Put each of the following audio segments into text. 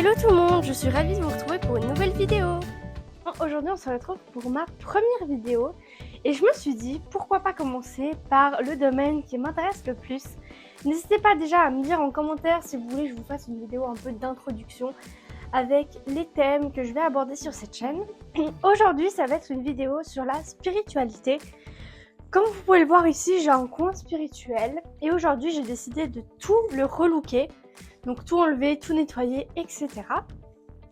Hello tout le monde, je suis ravie de vous retrouver pour une nouvelle vidéo. Aujourd'hui on se retrouve pour ma première vidéo et je me suis dit pourquoi pas commencer par le domaine qui m'intéresse le plus. N'hésitez pas déjà à me dire en commentaire si vous voulez que je vous fasse une vidéo un peu d'introduction avec les thèmes que je vais aborder sur cette chaîne. Aujourd'hui ça va être une vidéo sur la spiritualité. Comme vous pouvez le voir ici, j'ai un coin spirituel et aujourd'hui j'ai décidé de tout le relooker. Donc tout enlever, tout nettoyer, etc.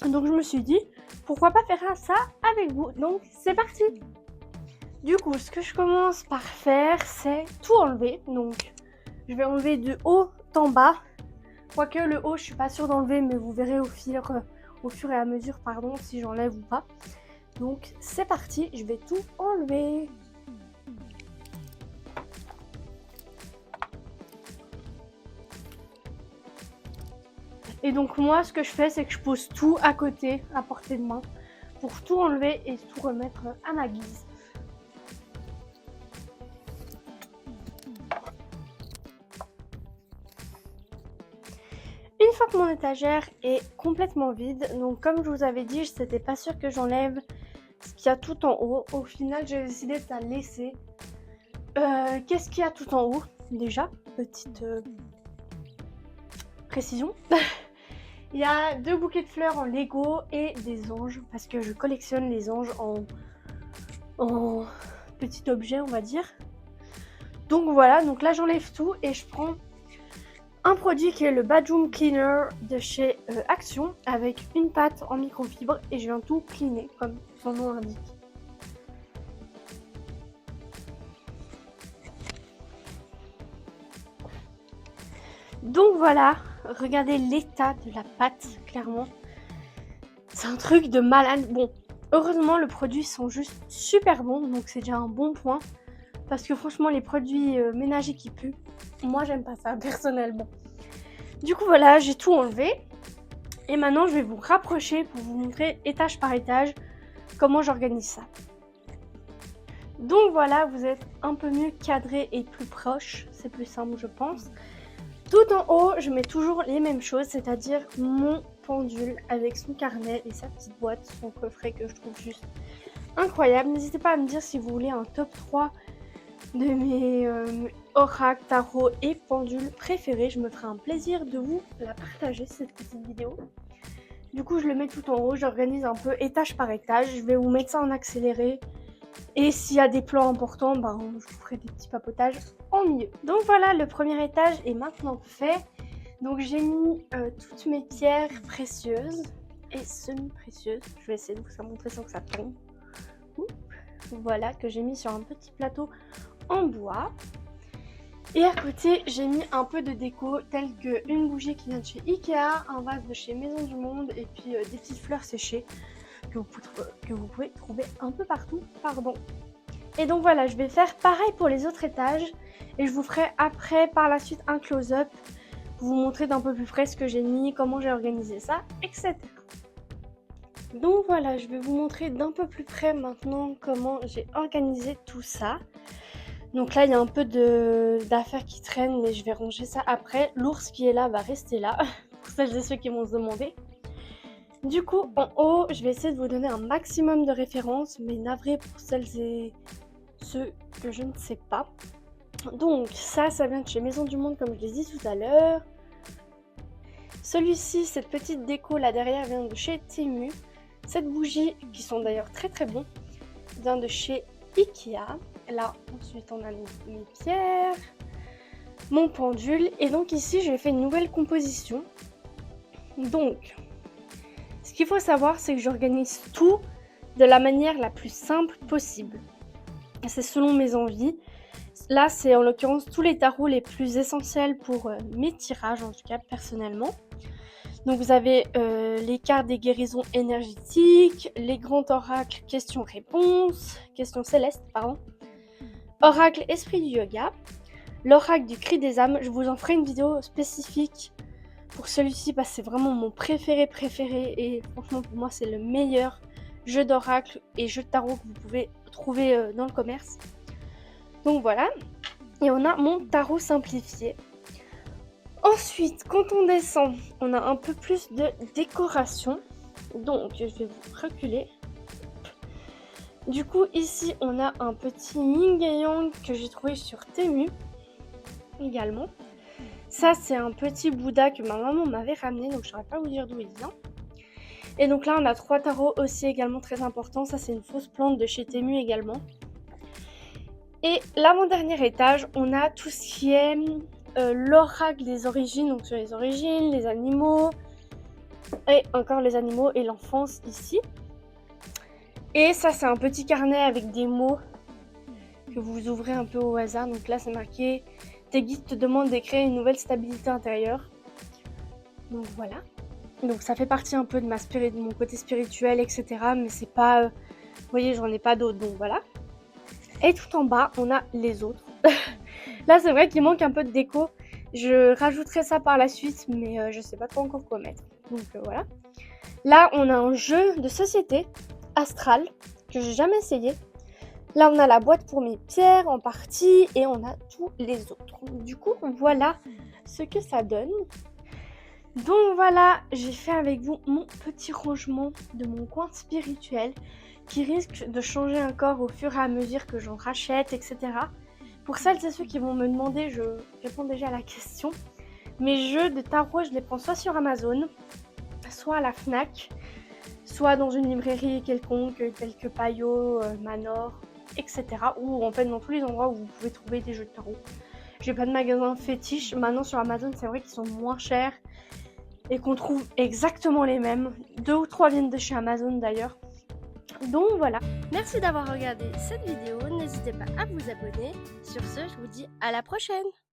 Donc je me suis dit, pourquoi pas faire ça avec vous. Donc c'est parti. Du coup, ce que je commence par faire, c'est tout enlever. Donc je vais enlever de haut en bas. Quoique le haut, je suis pas sûre d'enlever, mais vous verrez au fur et à mesure, si j'enlève ou pas. Donc c'est parti, je vais tout enlever. Et donc moi, ce que je fais, c'est que je pose tout à côté, à portée de main, pour tout enlever et tout remettre à ma guise. Une fois que mon étagère est complètement vide, donc comme je vous avais dit, c'était pas sûr que j'enlève ce qu'il y a tout en haut. Au final, j'ai décidé de la laisser. Qu'est-ce qu'il y a tout en haut? Déjà, petite précision. Il y a 2 bouquets de fleurs en Lego et des anges, parce que je collectionne les anges en petit objet, on va dire. Donc voilà, donc là j'enlève tout et je prends un produit qui est le Bathroom Cleaner de chez Action, avec une pâte en microfibre et je viens tout cleaner, comme son nom l'indique. Donc voilà, regardez l'état de la pâte, clairement. C'est un truc de malade. Bon, heureusement, le produit sent juste super bon, donc c'est déjà un bon point. Parce que franchement, les produits ménagers qui puent, moi j'aime pas ça, personnellement. Du coup, voilà, j'ai tout enlevé. Et maintenant, je vais vous rapprocher pour vous montrer étage par étage comment j'organise ça. Donc voilà, vous êtes un peu mieux cadré et plus proche. C'est plus simple, je pense. Tout en haut, je mets toujours les mêmes choses, c'est-à-dire mon pendule avec son carnet et sa petite boîte, son coffret que je trouve juste incroyable. N'hésitez pas à me dire si vous voulez un top 3 de mes oracles, tarots et pendules préférés. Je me ferai un plaisir de vous la partager, cette petite vidéo. Du coup, je le mets tout en haut, j'organise un peu étage par étage. Je vais vous mettre ça en accéléré. Et s'il y a des plans importants, je vous ferai des petits papotages en milieu. Donc voilà, le premier étage est maintenant fait. Donc j'ai mis toutes mes pierres précieuses et semi-précieuses. Je vais essayer de vous montrer sans que ça tombe. Voilà, que j'ai mis sur un petit plateau en bois. Et à côté, j'ai mis un peu de déco, telle qu'une bougie qui vient de chez Ikea, un vase de chez Maison du Monde et puis des petites fleurs séchées que vous pouvez trouver un peu partout. Et donc voilà, je vais faire pareil pour les autres étages et je vous ferai après par la suite un close-up pour vous montrer d'un peu plus près ce que j'ai mis, comment j'ai organisé ça, etc. Donc voilà, je vais vous montrer d'un peu plus près maintenant comment j'ai organisé tout ça. Donc là, il y a un peu d'affaires qui traînent, mais je vais ranger ça après. L'ours qui est là va rester là, pour celles et ceux qui vont se demander. Du coup, en haut, je vais essayer de vous donner un maximum de références, mais navré pour celles et ceux que je ne sais pas. Donc ça vient de chez Maison du Monde, comme je l'ai dit tout à l'heure. Celui-ci, cette petite déco là derrière, vient de chez Temu. Cette bougie, qui sont d'ailleurs très très bons, vient de chez Ikea. Là, ensuite, on a mes pierres, mon pendule. Et donc ici, j'ai fait une nouvelle composition. Donc, ce qu'il faut savoir, c'est que j'organise tout de la manière la plus simple possible. C'est selon mes envies. Là, c'est en l'occurrence tous les tarots les plus essentiels pour mes tirages, en tout cas personnellement. Donc vous avez les cartes des guérisons énergétiques, les grands oracles questions-réponses, questions célestes, oracle esprit du yoga, l'oracle du cri des âmes. Je vous en ferai une vidéo spécifique pour celui-ci parce que c'est vraiment mon préféré et franchement pour moi c'est le meilleur jeu d'oracle et jeu de tarot que vous pouvez trouver dans le commerce. Donc voilà, et on a mon tarot simplifié. Ensuite, quand on descend, on a un peu plus de décoration. Donc, je vais vous reculer. Du coup, ici, on a un petit yin yang que j'ai trouvé sur Temu également. Ça, c'est un petit Bouddha que ma maman m'avait ramené, donc je ne saurais pas vous dire d'où il vient. Et donc là, on a 3 tarots aussi également très importants. Ça, c'est une fausse plante de chez Temu également. Et l'avant-dernier étage, on a tout ce qui est l'oracle des origines, donc sur les origines, les animaux, et encore les animaux et l'enfance ici. Et ça, c'est un petit carnet avec des mots que vous ouvrez un peu au hasard. Donc là, c'est marqué « Tes guides te demandent de créer une nouvelle stabilité intérieure ». Donc voilà. Donc ça fait partie un peu de mon côté spirituel, etc. Mais c'est pas... vous voyez, j'en ai pas d'autres, donc voilà. Et tout en bas, on a les autres. Là, c'est vrai qu'il manque un peu de déco. Je rajouterai ça par la suite, mais je sais pas trop encore quoi mettre. Donc voilà. Là, on a un jeu de société astral que j'ai jamais essayé. Là, on a la boîte pour mes pierres en partie et on a tous les autres. Du coup, voilà ce que ça donne. Donc voilà, j'ai fait avec vous mon petit rangement de mon coin spirituel qui risque de changer encore au fur et à mesure que j'en rachète, etc. Pour celles et ceux qui vont me demander, je réponds déjà à la question. Mes jeux de tarot, je les prends soit sur Amazon, soit à la Fnac, soit dans une librairie quelconque, telle que Payot, Manor, etc. Ou en fait dans tous les endroits où vous pouvez trouver des jeux de tarot. J'ai pas de magasin fétiche. Maintenant sur Amazon, c'est vrai qu'ils sont moins chers et qu'on trouve exactement les mêmes. 2 ou 3 viennent de chez Amazon d'ailleurs. Donc voilà. Merci d'avoir regardé cette vidéo. N'hésitez pas à vous abonner. Sur ce, je vous dis à la prochaine.